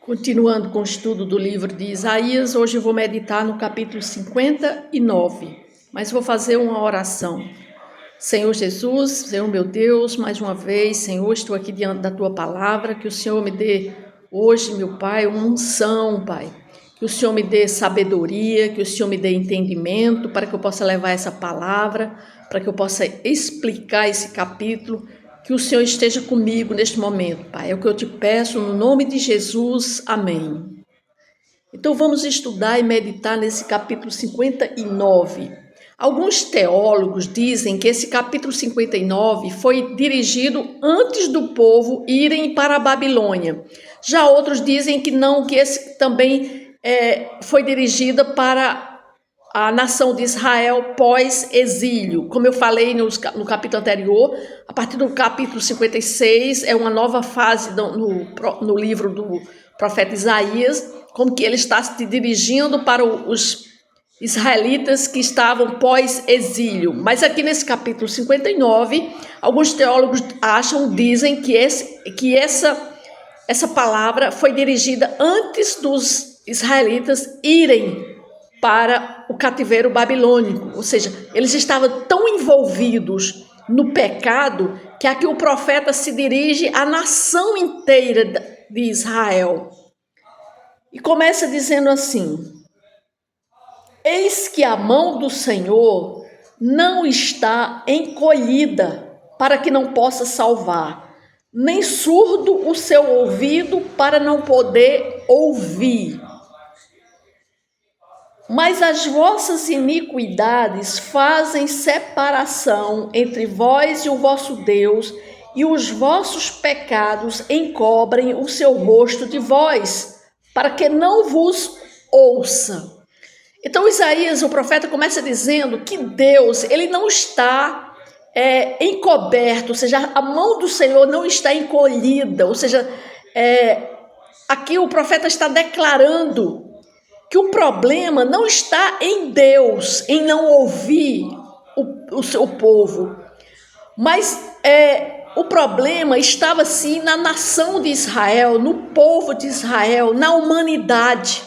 Continuando com o estudo do livro de Isaías, hoje eu vou meditar no capítulo 59, mas vou fazer uma oração. Senhor Jesus, Senhor meu Deus, mais uma vez, Senhor, estou aqui diante da Tua palavra, que o Senhor me dê hoje, meu Pai, uma unção, Pai. Que o Senhor me dê sabedoria, que o Senhor me dê entendimento, para que eu possa levar essa palavra, para que eu possa explicar esse capítulo. Que o Senhor esteja comigo neste momento, Pai. É o que eu te peço, no nome de Jesus. Amém. Então vamos estudar e meditar nesse capítulo 59. Alguns teólogos dizem que esse capítulo 59 foi dirigido antes do povo irem para a Babilônia. Já outros dizem que não, que esse também foi dirigida para a nação de Israel pós-exílio. Como eu falei no capítulo anterior, a partir do capítulo 56, é uma nova fase no livro do profeta Isaías, como que ele está se dirigindo para os israelitas que estavam pós-exílio. Mas aqui nesse capítulo 59, alguns teólogos dizem que essa palavra foi dirigida antes dos israelitas irem para o cativeiro babilônico, ou seja, eles estavam tão envolvidos no pecado que aqui o profeta se dirige à nação inteira de Israel. E começa dizendo assim: eis que a mão do Senhor não está encolhida para que não possa salvar, nem surdo o seu ouvido para não poder ouvir. Mas as vossas iniquidades fazem separação entre vós e o vosso Deus, e os vossos pecados encobrem o seu rosto de vós, para que não vos ouça. Então Isaías, o profeta, começa dizendo que Deus, ele não está encoberto, ou seja, a mão do Senhor não está encolhida, ou seja, aqui o profeta está declarando que o problema não está em Deus, em não ouvir o seu povo, mas o problema estava sim na nação de Israel, no povo de Israel, na humanidade.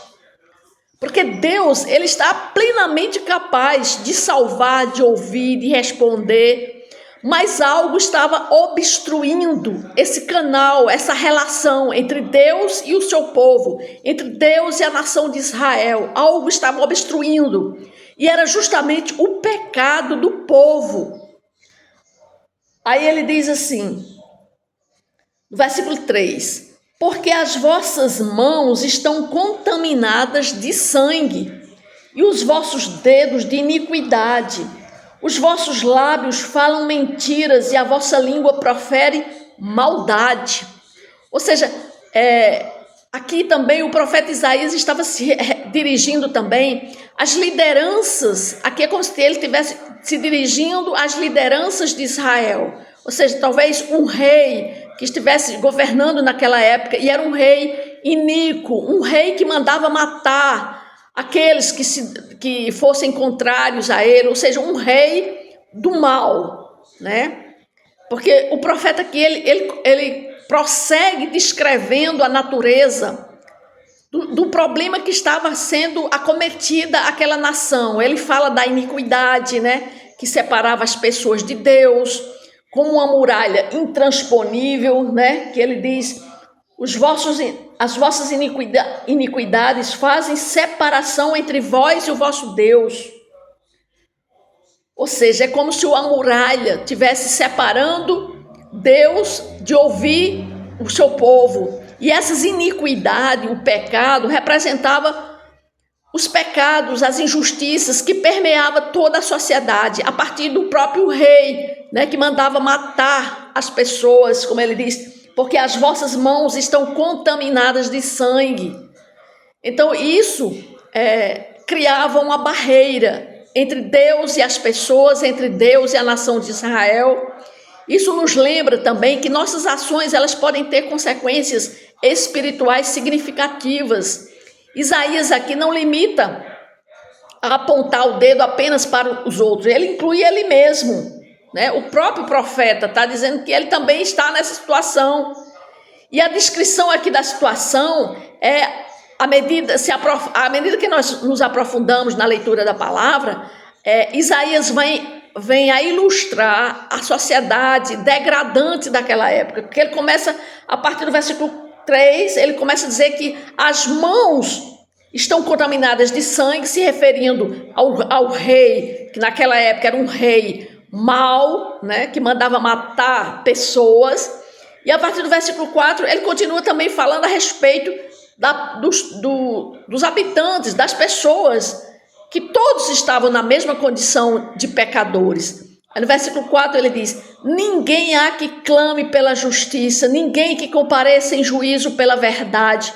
Porque Deus, ele está plenamente capaz de salvar, de ouvir, de responder, mas algo estava obstruindo esse canal, essa relação entre Deus e o seu povo, entre Deus e a nação de Israel. Algo estava obstruindo, e era justamente o pecado do povo. Aí ele diz assim, no versículo 3, porque as vossas mãos estão contaminadas de sangue, e os vossos dedos de iniquidade. Os vossos lábios falam mentiras, e a vossa língua profere maldade. Ou seja, aqui também o profeta Isaías estava se dirigindo também às lideranças. Aqui é como se ele estivesse se dirigindo às lideranças de Israel. Ou seja, talvez um rei que estivesse governando naquela época, e era um rei iníquo, um rei que mandava matar aqueles que fossem contrários a ele, ou seja, um rei do mal, né? Porque o profeta aqui, ele prossegue descrevendo a natureza do problema que estava sendo acometida aquela nação. Ele fala da iniquidade, né? Que separava as pessoas de Deus, como uma muralha intransponível, né? Que ele diz, as vossas iniquidades fazem separação entre vós e o vosso Deus. Ou seja, é como se uma muralha estivesse separando Deus de ouvir o seu povo. E essas iniquidades, o pecado, representava os pecados, as injustiças que permeavam toda a sociedade, a partir do próprio rei, né, que mandava matar as pessoas, como ele diz, porque as vossas mãos estão contaminadas de sangue. Então isso criava uma barreira entre Deus e as pessoas, entre Deus e a nação de Israel. Isso nos lembra também que nossas ações, elas podem ter consequências espirituais significativas. Isaías aqui não limita a apontar o dedo apenas para os outros, ele inclui ele mesmo, né? O próprio profeta está dizendo que ele também está nessa situação. E a descrição aqui da situação é, à medida que nós nos aprofundamos na leitura da palavra, Isaías vem a ilustrar a sociedade degradante daquela época, porque ele começa, a partir do versículo 3, ele começa a dizer que as mãos estão contaminadas de sangue, se referindo ao rei, que naquela época era um rei mau, né, que mandava matar pessoas. E a partir do versículo 4, ele continua também falando a respeito dos habitantes, das pessoas, que todos estavam na mesma condição de pecadores. Aí no versículo 4 ele diz: ninguém há que clame pela justiça, ninguém que compareça em juízo pela verdade.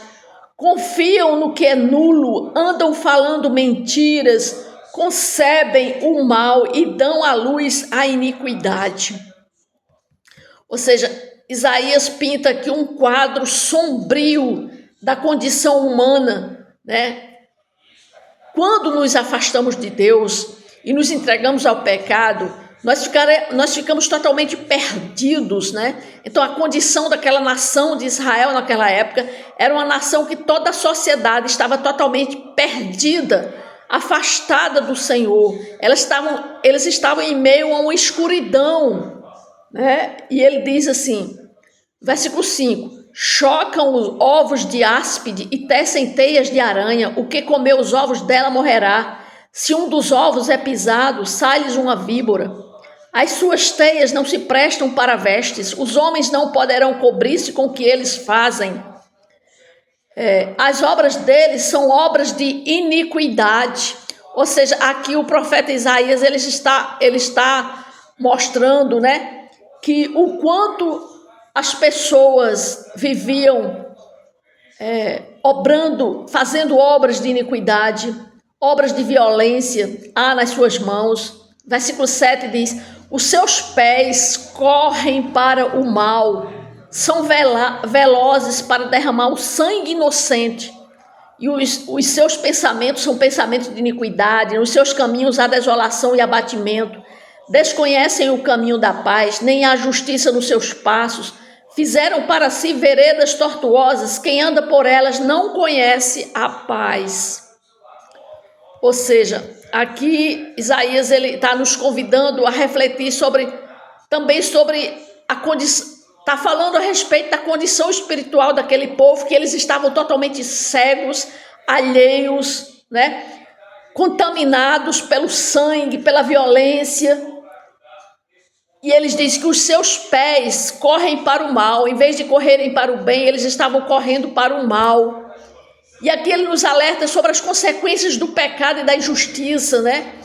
Confiam no que é nulo, andam falando mentiras, concebem o mal e dão à luz a iniquidade. Ou seja, Isaías pinta aqui um quadro sombrio da condição humana, né? Quando nos afastamos de Deus e nos entregamos ao pecado, nós ficamos totalmente perdidos, né? Então, a condição daquela nação de Israel naquela época era uma nação que toda a sociedade estava totalmente perdida, afastada do Senhor. Eles estavam em meio a uma escuridão, né? E ele diz assim, versículo 5: chocam os ovos de áspide e tecem teias de aranha, o que comeu os ovos dela morrerá. Se um dos ovos é pisado, sai-lhes uma víbora. As suas teias não se prestam para vestes, os homens não poderão cobrir-se com o que eles fazem. As obras deles são obras de iniquidade. Ou seja, aqui o profeta Isaías ele está mostrando, né, que o quanto as pessoas viviam obrando, fazendo obras de iniquidade, obras de violência há nas suas mãos. Versículo 7 diz: os seus pés correm para o mal, são velozes para derramar o sangue inocente, e os seus pensamentos são pensamentos de iniquidade, nos seus caminhos há desolação e abatimento, desconhecem o caminho da paz, nem há justiça nos seus passos, fizeram para si veredas tortuosas, quem anda por elas não conhece a paz. Ou seja, aqui Isaías ele está nos convidando a refletir também sobre a condição, está falando a respeito da condição espiritual daquele povo, que eles estavam totalmente cegos, alheios, né? Contaminados pelo sangue, pela violência. E eles dizem que os seus pés correm para o mal, em vez de correrem para o bem, eles estavam correndo para o mal. E aqui ele nos alerta sobre as consequências do pecado e da injustiça, né?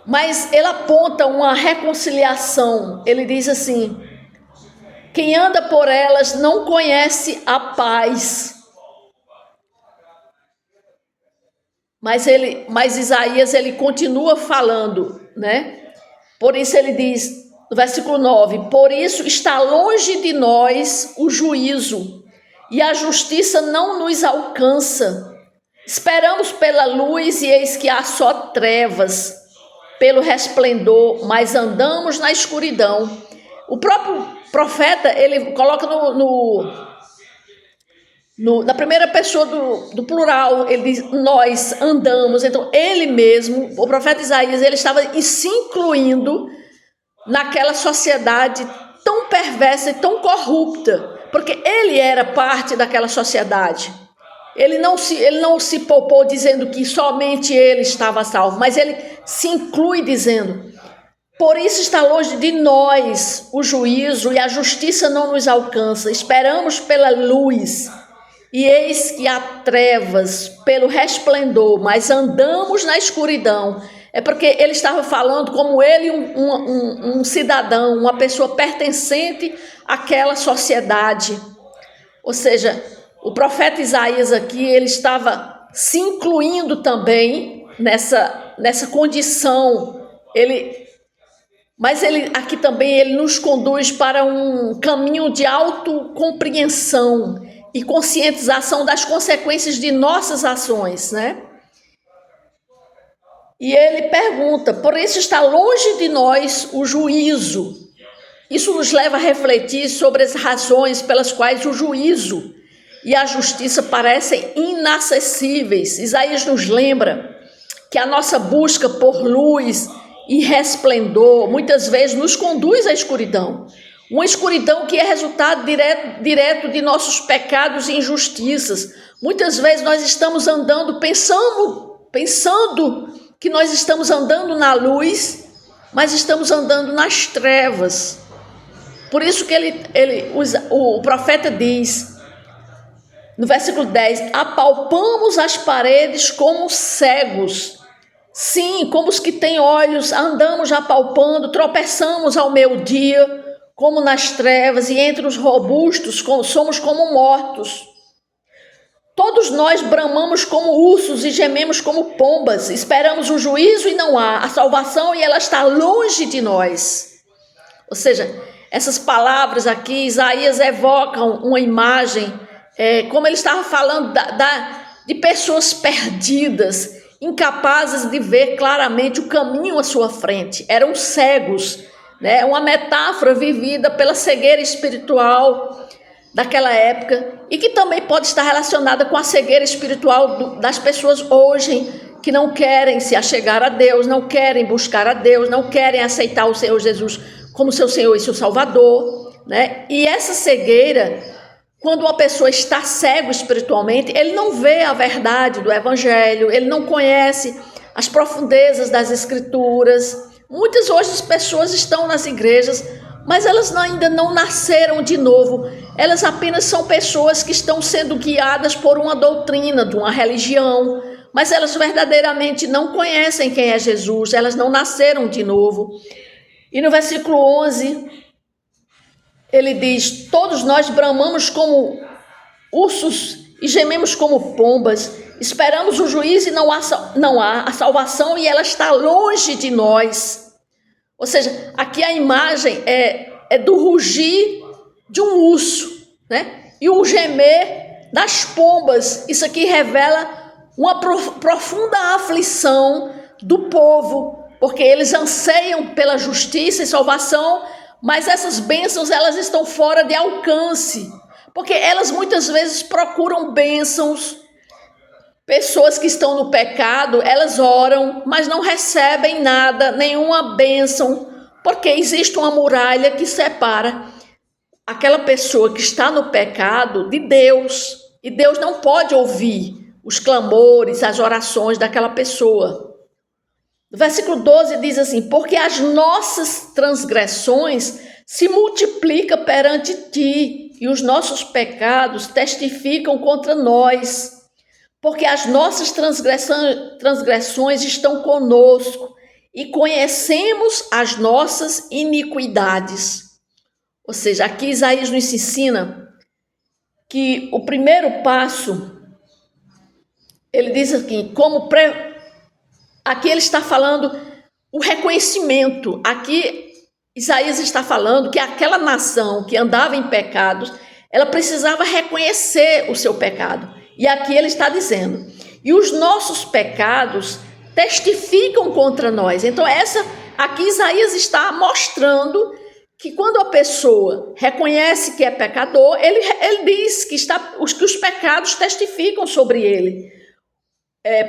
Mas ele aponta uma reconciliação. Ele diz assim: quem anda por elas não conhece a paz. Mas Isaías ele continua falando, né? Por isso ele diz, no versículo 9: por isso está longe de nós o juízo, e a justiça não nos alcança. Esperamos pela luz, e eis que há só trevas, pelo resplendor, mas andamos na escuridão. O próprio profeta, ele coloca na primeira pessoa do plural, ele diz, nós andamos. Então, ele mesmo, o profeta Isaías, ele estava se incluindo naquela sociedade tão perversa e tão corrupta, porque ele era parte daquela sociedade. Ele não se poupou dizendo que somente ele estava salvo, mas ele se inclui dizendo: por isso está longe de nós o juízo, e a justiça não nos alcança. Esperamos pela luz, e eis que há trevas pelo resplendor, mas andamos na escuridão. É porque ele estava falando como ele, um cidadão, uma pessoa pertencente àquela sociedade. Ou seja, o profeta Isaías aqui, ele estava se incluindo também nessa condição. Mas ele aqui também ele nos conduz para um caminho de autocompreensão e conscientização das consequências de nossas ações, né? E ele pergunta: por isso está longe de nós o juízo. Isso nos leva a refletir sobre as razões pelas quais o juízo e a justiça parecem inacessíveis. Isaías nos lembra que a nossa busca por luz e resplendor muitas vezes nos conduz à escuridão. Uma escuridão que é resultado direto de nossos pecados e injustiças. Muitas vezes nós estamos andando pensando que nós estamos andando na luz, mas estamos andando nas trevas. Por isso que o profeta diz, no versículo 10, apalpamos as paredes como cegos. Sim, como os que têm olhos, andamos apalpando, tropeçamos ao meio-dia, como nas trevas, e entre os robustos somos como mortos. Todos nós bramamos como ursos e gememos como pombas. Esperamos o juízo e não há a salvação, e ela está longe de nós. Ou seja, essas palavras aqui, Isaías evocam uma imagem, como ele estava falando de pessoas perdidas, incapazes de ver claramente o caminho à sua frente. Eram cegos, né? Uma metáfora vivida pela cegueira espiritual daquela época, e que também pode estar relacionada com a cegueira espiritual das pessoas hoje, que não querem se achegar a Deus, não querem buscar a Deus, não querem aceitar o Senhor Jesus como seu Senhor e seu Salvador, né? E essa cegueira, quando uma pessoa está cego espiritualmente, ele não vê a verdade do Evangelho, ele não conhece as profundezas das Escrituras. Muitas hoje as pessoas estão nas igrejas, mas elas ainda não nasceram de novo. Elas apenas são pessoas que estão sendo guiadas por uma doutrina, de uma religião, mas elas verdadeiramente não conhecem quem é Jesus, elas não nasceram de novo. E no versículo 11, ele diz, todos nós bramamos como ursos e gememos como pombas, esperamos o juízo e não há a salvação, e ela está longe de nós. Ou seja, aqui a imagem é do rugir de um urso, né? E o gemer das pombas. Isso aqui revela uma profunda aflição do povo, porque eles anseiam pela justiça e salvação, mas essas bênçãos, elas estão fora de alcance, porque elas muitas vezes procuram bênçãos. Pessoas que estão no pecado, elas oram, mas não recebem nada, nenhuma bênção, porque existe uma muralha que separa aquela pessoa que está no pecado de Deus, e Deus não pode ouvir os clamores, as orações daquela pessoa. No versículo 12 diz assim, porque as nossas transgressões se multiplicam perante ti, e os nossos pecados testificam contra nós. Porque as nossas transgressões estão conosco, e conhecemos as nossas iniquidades. Ou seja, aqui Isaías nos ensina que o primeiro passo, ele diz aqui, aqui ele está falando o reconhecimento. Aqui Isaías está falando que aquela nação que andava em pecados, ela precisava reconhecer o seu pecado. E aqui ele está dizendo, e os nossos pecados testificam contra nós. Então aqui Isaías está mostrando que quando a pessoa reconhece que é pecador, ele diz que os pecados testificam sobre ele.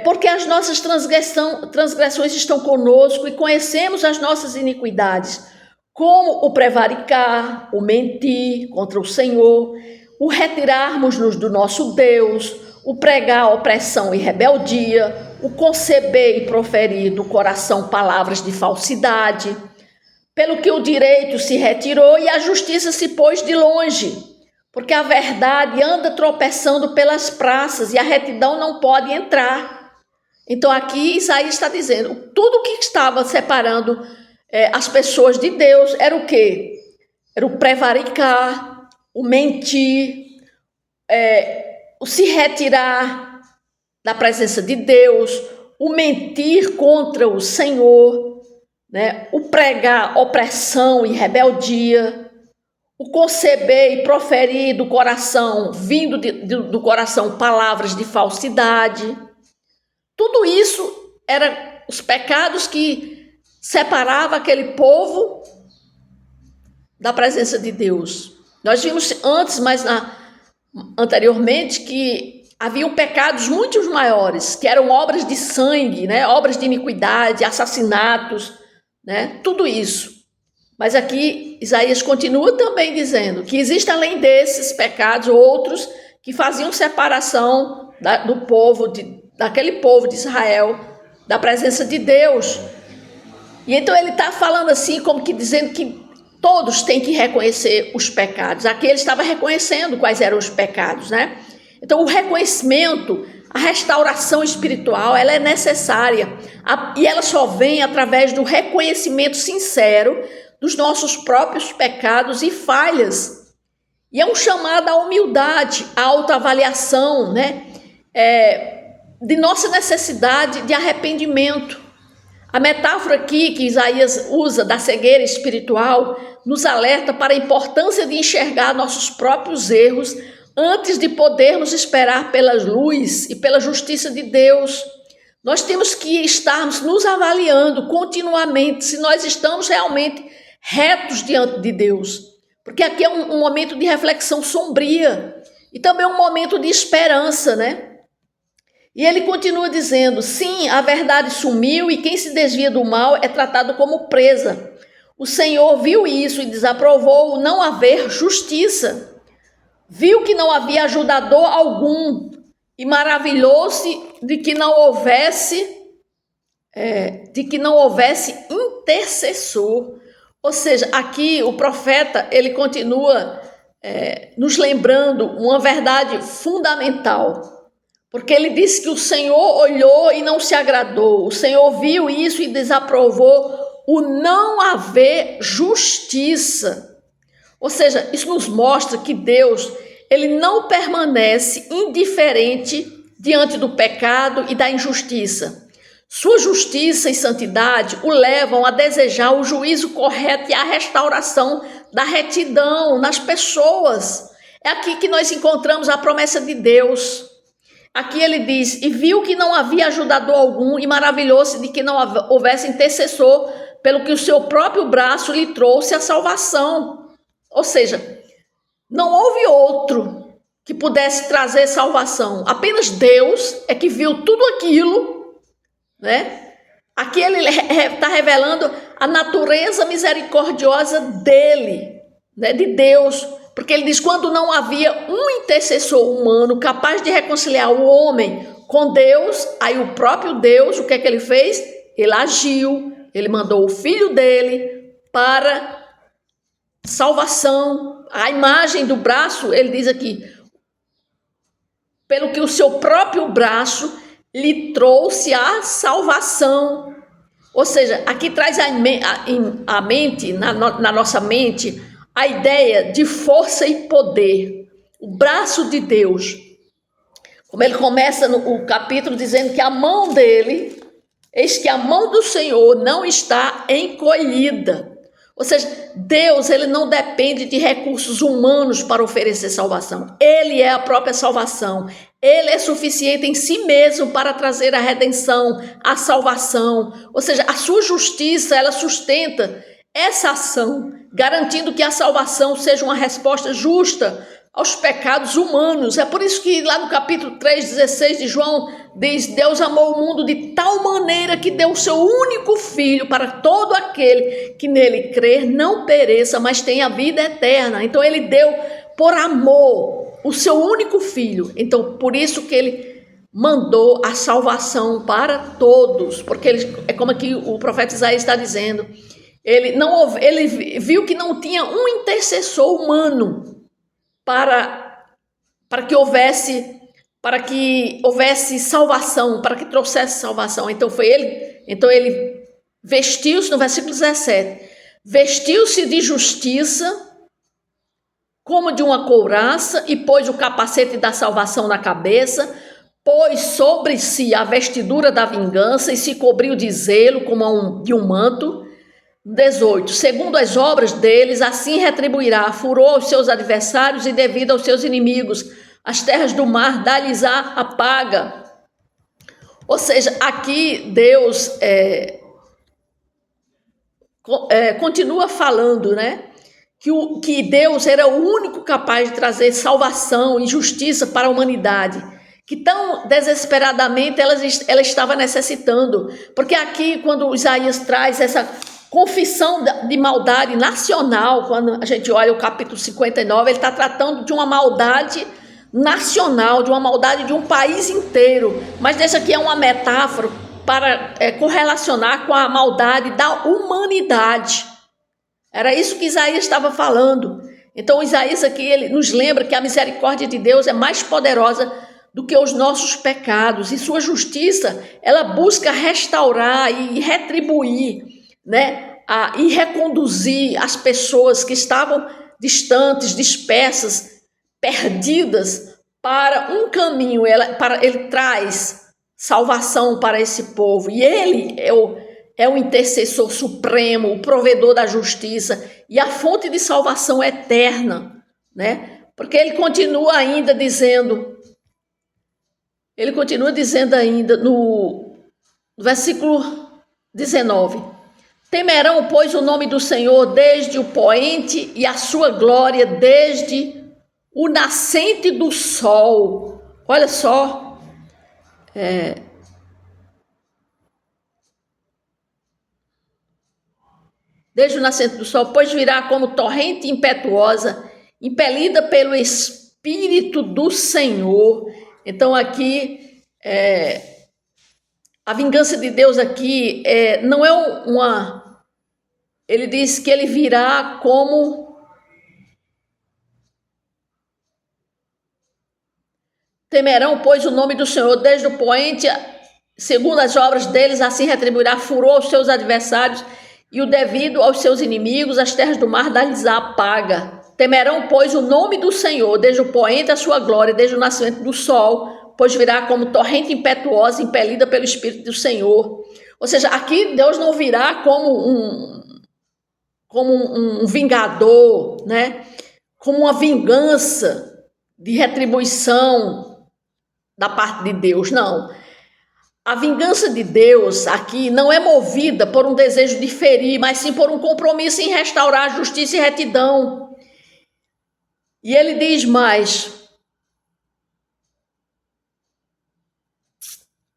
Porque as nossas transgressões estão conosco, e conhecemos as nossas iniquidades, como o prevaricar, o mentir contra o Senhor, o retirarmos-nos do nosso Deus, o pregar opressão e rebeldia, o conceber e proferir do coração palavras de falsidade, pelo que o direito se retirou e a justiça se pôs de longe, porque a verdade anda tropeçando pelas praças e a retidão não pode entrar. Então aqui Isaías está dizendo, tudo que estava separando as pessoas de Deus era o quê? Era o prevaricar, o mentir, o se retirar da presença de Deus, o mentir contra o Senhor, né? O pregar opressão e rebeldia, o conceber e proferir do coração, vindo do coração palavras de falsidade. Tudo isso eram os pecados que separavam aquele povo da presença de Deus. Nós vimos antes, anteriormente, que haviam pecados muito maiores, que eram obras de sangue, né? Obras de iniquidade, assassinatos, né? Tudo isso. Mas aqui Isaías continua também dizendo que existem, além desses pecados, outros que faziam separação daquele povo de Israel, da presença de Deus. E então ele está falando assim, como que dizendo que todos têm que reconhecer os pecados. Aqui ele estava reconhecendo quais eram os pecados, né? Então o reconhecimento, a restauração espiritual, ela é necessária. E ela só vem através do reconhecimento sincero dos nossos próprios pecados e falhas. E é um chamado à humildade, à autoavaliação, né? De nossa necessidade de arrependimento. A metáfora aqui que Isaías usa da cegueira espiritual nos alerta para a importância de enxergar nossos próprios erros antes de podermos esperar pela luz e pela justiça de Deus. Nós temos que estarmos nos avaliando continuamente se nós estamos realmente retos diante de Deus. Porque aqui é um momento de reflexão sombria e também um momento de esperança, né? E ele continua dizendo, sim, a verdade sumiu e quem se desvia do mal é tratado como presa. O Senhor viu isso e desaprovou não haver justiça. Viu que não havia ajudador algum e maravilhou-se de que não houvesse intercessor. Ou seja, aqui o profeta ele continua nos lembrando uma verdade fundamental. Porque ele disse que o Senhor olhou e não se agradou. O Senhor viu isso e desaprovou o não haver justiça. Ou seja, isso nos mostra que Deus, ele não permanece indiferente diante do pecado e da injustiça. Sua justiça e santidade o levam a desejar o juízo correto e a restauração da retidão nas pessoas. É aqui que nós encontramos a promessa de Deus. Aqui ele diz, e viu que não havia ajudador algum e maravilhou-se de que não houvesse intercessor, pelo que o seu próprio braço lhe trouxe a salvação. Ou seja, não houve outro que pudesse trazer salvação. Apenas Deus é que viu tudo aquilo, né? Aqui ele está revelando a natureza misericordiosa dele, né? De Deus. Porque ele diz, quando não havia um intercessor humano capaz de reconciliar o homem com Deus, aí o próprio Deus, o que é que ele fez? Ele agiu, ele mandou o filho dele para salvação. A imagem do braço, ele diz aqui, pelo que o seu próprio braço lhe trouxe a salvação. Ou seja, aqui traz a mente, na nossa mente, a ideia de força e poder, o braço de Deus. Como ele começa o capítulo dizendo que a mão dele, eis que a mão do Senhor não está encolhida. Ou seja, Deus, ele não depende de recursos humanos para oferecer salvação. Ele é a própria salvação. Ele é suficiente em si mesmo para trazer a redenção, a salvação. Ou seja, a sua justiça, ela sustenta essa ação, garantindo que a salvação seja uma resposta justa aos pecados humanos. É por isso que lá no capítulo 3:16 de João diz, Deus amou o mundo de tal maneira que deu o seu único filho para todo aquele que nele crer não pereça, mas tenha vida eterna. Então ele deu por amor o seu único filho. Então por isso que ele mandou a salvação para todos, porque é como aqui o profeta Isaías está dizendo, ele viu que não tinha um intercessor humano para que houvesse salvação, para que trouxesse salvação. Então ele vestiu-se, no versículo 17, vestiu-se de justiça como de uma couraça e pôs o capacete da salvação na cabeça, pôs sobre si a vestidura da vingança e se cobriu de zelo como de um manto. 18. Segundo as obras deles, assim retribuirá, furou aos seus adversários e devido aos seus inimigos. As terras do mar dá-lhes-á a paga. Ou seja, aqui Deus continua falando, né? que Deus era o único capaz de trazer salvação e justiça para a humanidade, que tão desesperadamente ela estava necessitando. Porque aqui, quando Isaías traz essa confissão de maldade nacional, quando a gente olha o capítulo 59, ele está tratando de uma maldade nacional, de uma maldade de um país inteiro. Mas essa aqui é uma metáfora para correlacionar com a maldade da humanidade. Era isso que Isaías estava falando. Então Isaías aqui, ele nos lembra que a misericórdia de Deus é mais poderosa do que os nossos pecados, e sua justiça, ela busca restaurar e retribuir, né, e reconduzir as pessoas que estavam distantes, dispersas, perdidas, para um caminho. Ele traz salvação para esse povo, e ele é o intercessor supremo, o provedor da justiça e a fonte de salvação eterna, né? Porque ele continua ainda dizendo ainda no versículo 19: temerão, pois, o nome do Senhor desde o poente e a sua glória desde o nascente do sol. Olha só, desde o nascente do sol, pois virá como torrente impetuosa, impelida pelo Espírito do Senhor. Então aqui, a vingança de Deus aqui não é uma... Ele diz que ele virá como... Temerão, pois, o nome do Senhor desde o poente, segundo as obras deles, assim retribuirá furor aos seus adversários e o devido aos seus inimigos, as terras do mar dá-lhes a paga. Temerão, pois, o nome do Senhor, desde o poente a sua glória, desde o nascimento do sol, pois virá como torrente impetuosa, impelida pelo Espírito do Senhor. Ou seja, aqui Deus não virá como um vingador, né? Como uma vingança de retribuição da parte de Deus, não. A vingança de Deus aqui não é movida por um desejo de ferir, mas sim por um compromisso em restaurar a justiça e retidão. E ele diz mais,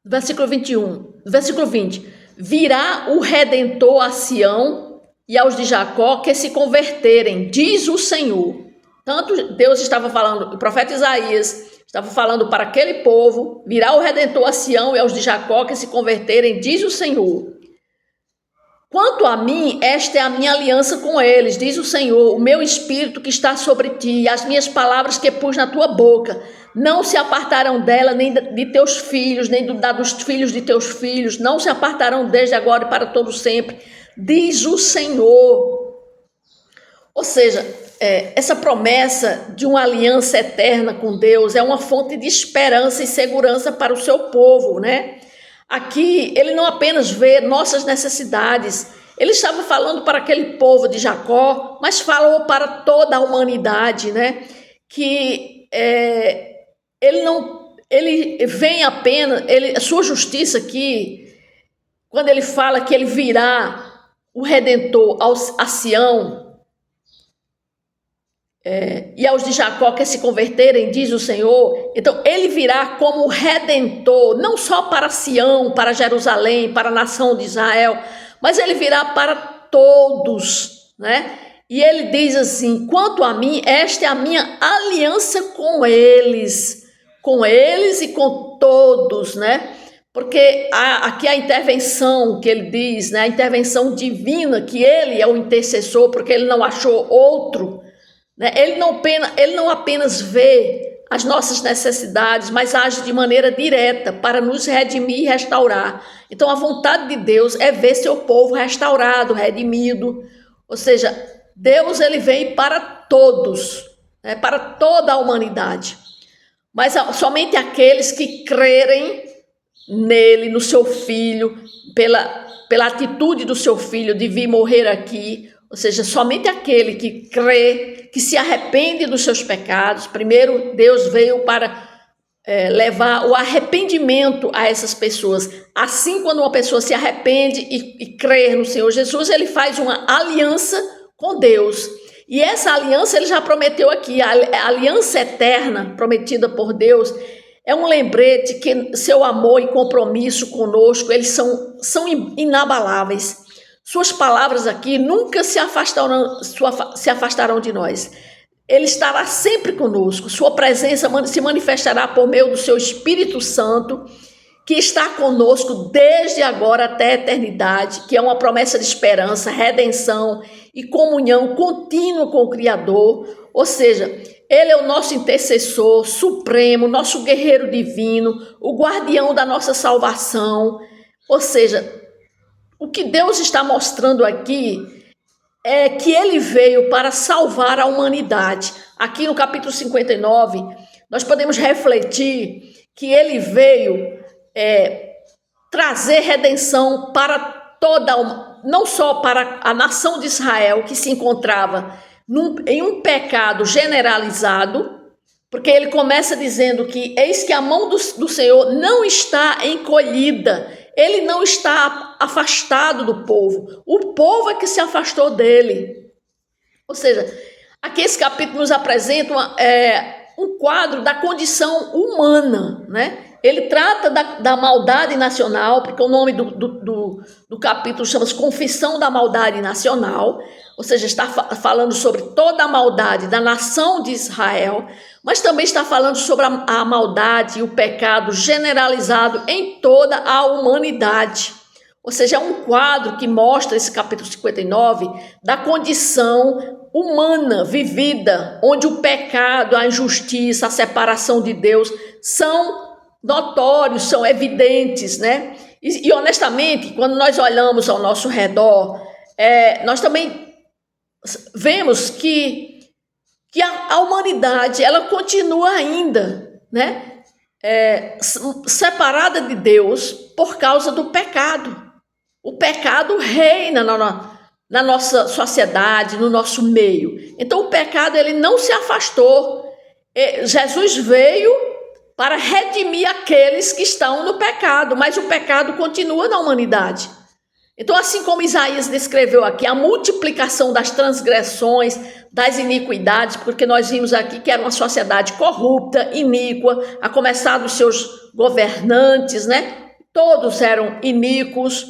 versículo 20, virá o Redentor a Sião e aos de Jacó que se converterem, diz o Senhor. Tanto Deus estava falando, o profeta Isaías estava falando para aquele povo, virá o Redentor a Sião e aos de Jacó que se converterem, diz o Senhor. Quanto a mim, esta é a minha aliança com eles, diz o Senhor, o meu espírito que está sobre ti, as minhas palavras que pus na tua boca, não se apartarão dela, nem de teus filhos, nem dos filhos de teus filhos, não se apartarão desde agora e para todo sempre, diz o Senhor. Ou seja, essa promessa de uma aliança eterna com Deus é uma fonte de esperança e segurança para o seu povo, né? Aqui ele não apenas vê nossas necessidades, ele estava falando para aquele povo de Jacó, mas falou para toda a humanidade, né? Que ele vem apenas, a sua justiça aqui, quando ele fala que ele virá o Redentor a Sião, e aos de Jacó que se converterem, diz o Senhor. Então ele virá como Redentor, não só para Sião, para Jerusalém, para a nação de Israel, mas ele virá para todos, né? E ele diz assim, quanto a mim, esta é a minha aliança com eles e com todos, né? Porque aqui a intervenção que ele diz, né? A intervenção divina, que ele é o intercessor, porque ele não achou outro, né? Ele não apenas vê as nossas necessidades, mas age de maneira direta para nos redimir e restaurar. Então a vontade de Deus é ver seu povo restaurado, redimido. Ou seja, Deus ele vem para todos, né? Para toda a humanidade. Mas somente aqueles que crerem nele, no seu filho, pela atitude do seu filho de vir morrer aqui. Ou seja, somente aquele que crê, que se arrepende dos seus pecados. Primeiro, Deus veio para levar o arrependimento a essas pessoas. Assim, quando uma pessoa se arrepende e crê no Senhor Jesus, ele faz uma aliança com Deus. E essa aliança ele já prometeu aqui, a aliança eterna prometida por Deus é um lembrete que seu amor e compromisso conosco, eles são inabaláveis. Suas palavras aqui nunca se afastarão de nós. Ele estará sempre conosco. Sua presença se manifestará por meio do seu Espírito Santo, que está conosco desde agora até a eternidade, que é uma promessa de esperança, redenção e comunhão contínua com o Criador. Ou seja, Ele é o nosso intercessor supremo, nosso guerreiro divino, o guardião da nossa salvação. Ou seja, o que Deus está mostrando aqui é que Ele veio para salvar a humanidade. Aqui no capítulo 59, nós podemos refletir que Ele veio trazer redenção para não só para a nação de Israel, que se encontrava em um pecado generalizado, porque ele começa dizendo que eis que a mão do Senhor não está encolhida, ele não está afastado do povo, o povo é que se afastou dele. Ou seja, aqui esse capítulo nos apresenta um quadro da condição humana, né? Ele trata da maldade nacional, porque o nome do capítulo chama-se Confissão da Maldade Nacional, ou seja, está falando sobre toda a maldade da nação de Israel, mas também está falando sobre a maldade e o pecado generalizado em toda a humanidade. Ou seja, é um quadro que mostra, esse capítulo 59, da condição humana vivida, onde o pecado, a injustiça, a separação de Deus são notórios, são evidentes, né? E honestamente, quando nós olhamos ao nosso redor, nós também vemos que a humanidade, ela continua ainda, né? Separada de Deus por causa do pecado. O pecado reina na nossa sociedade, no nosso meio. Então o pecado, ele não se afastou. Jesus veio para redimir aqueles que estão no pecado, mas o pecado continua na humanidade. Então, assim como Isaías descreveu aqui, a multiplicação das transgressões, das iniquidades, porque nós vimos aqui que era uma sociedade corrupta, iníqua, a começar dos seus governantes, né? Todos eram iníquos,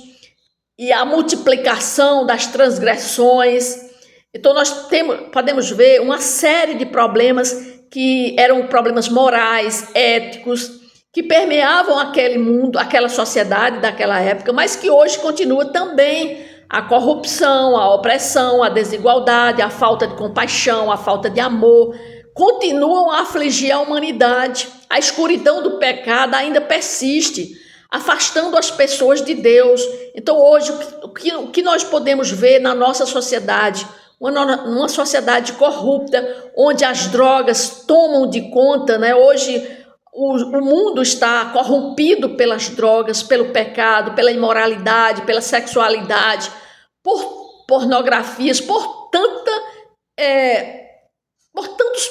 e a multiplicação das transgressões. Então, nós podemos ver uma série de problemas que eram problemas morais, éticos, que permeavam aquele mundo, aquela sociedade daquela época, mas que hoje continua também a corrupção, a opressão, a desigualdade, a falta de compaixão, a falta de amor, continuam a afligir a humanidade. A escuridão do pecado ainda persiste, afastando as pessoas de Deus. Então hoje, o que nós podemos ver na nossa sociedade? Uma sociedade corrupta, onde as drogas tomam de conta, né? Hoje o mundo está corrompido pelas drogas, pelo pecado, pela imoralidade, pela sexualidade, por pornografias, por tantos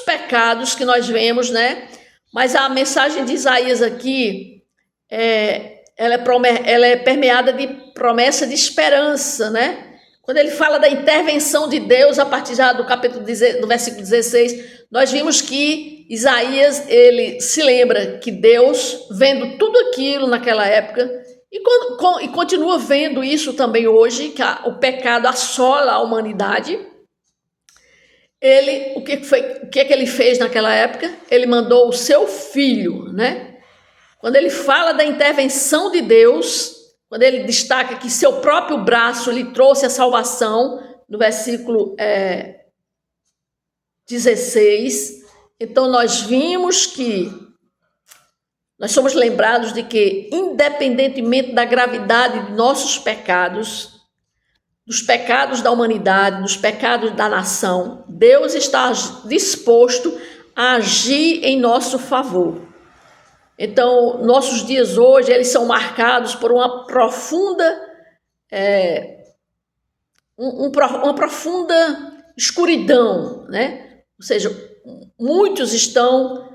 pecados que nós vemos, né? Mas a mensagem de Isaías aqui, ela é permeada de promessa de esperança, né? Quando ele fala da intervenção de Deus, a partir já do versículo 16, nós vimos que Isaías, ele se lembra que Deus, vendo tudo aquilo naquela época, e continua vendo isso também hoje, que o pecado assola a humanidade, o que ele fez naquela época? Ele mandou o seu filho, né? Quando ele fala da intervenção de Deus, quando ele destaca que seu próprio braço lhe trouxe a salvação, no versículo 16, então nós vimos que nós somos lembrados de que, independentemente da gravidade de nossos pecados, dos pecados da humanidade, dos pecados da nação, Deus está disposto a agir em nosso favor. Então, nossos dias hoje, eles são marcados por uma profunda escuridão, né? Ou seja, muitos estão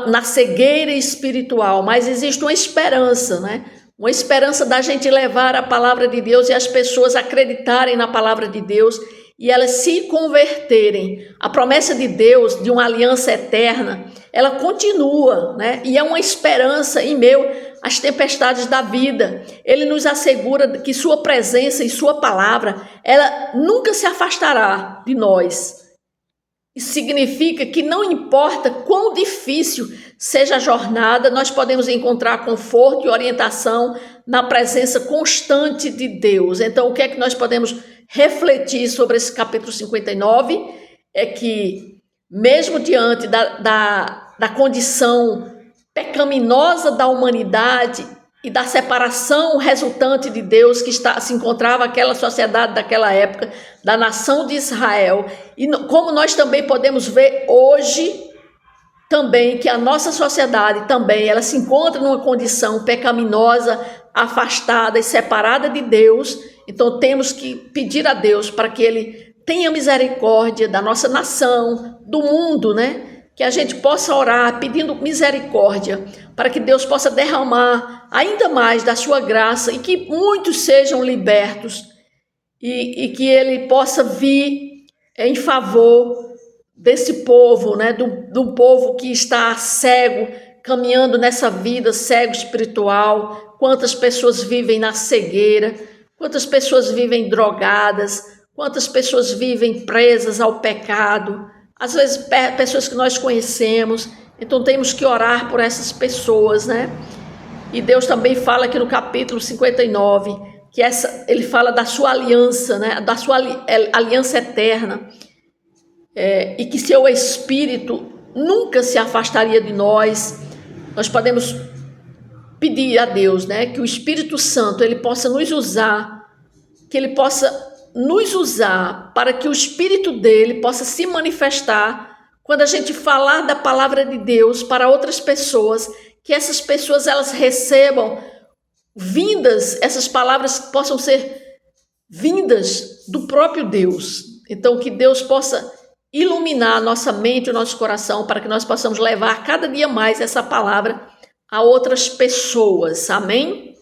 na cegueira espiritual, mas existe uma esperança, né? Uma esperança da gente levar a palavra de Deus e as pessoas acreditarem na palavra de Deus e elas se converterem, a promessa de Deus de uma aliança eterna, ela continua, né? E é uma esperança em meio às tempestades da vida. Ele nos assegura que sua presença e sua palavra, ela nunca se afastará de nós. Isso significa que não importa quão difícil seja a jornada, nós podemos encontrar conforto e orientação na presença constante de Deus. Então, o que é que nós podemos refletir sobre esse capítulo 59? É que, mesmo diante da condição pecaminosa da humanidade e da separação resultante de Deus que se encontrava aquela sociedade daquela época, da nação de Israel, e como nós também podemos ver hoje, também que a nossa sociedade também ela se encontra numa condição pecaminosa, afastada e separada de Deus. Então temos que pedir a Deus para que Ele tenha misericórdia da nossa nação, do mundo, né? Que a gente possa orar pedindo misericórdia, para que Deus possa derramar ainda mais da sua graça e que muitos sejam libertos e que Ele possa vir em favor desse povo, né? Do povo que está cego, caminhando nessa vida, cego espiritual. Quantas pessoas vivem na cegueira, quantas pessoas vivem drogadas, quantas pessoas vivem presas ao pecado, às vezes pessoas que nós conhecemos. Então temos que orar por essas pessoas, né? E Deus também fala aqui no capítulo 59, que ele fala da sua aliança, né? Da sua aliança eterna, e que seu Espírito nunca se afastaria de nós. Nós podemos pedir a Deus, né? Que o Espírito Santo ele possa nos usar, que ele possa nos usar para que o Espírito dele possa se manifestar quando a gente falar da palavra de Deus para outras pessoas, que essas pessoas elas recebam essas palavras possam ser vindas do próprio Deus. Então que Deus possa iluminar a nossa mente e o nosso coração para que nós possamos levar cada dia mais essa palavra a outras pessoas. Amém?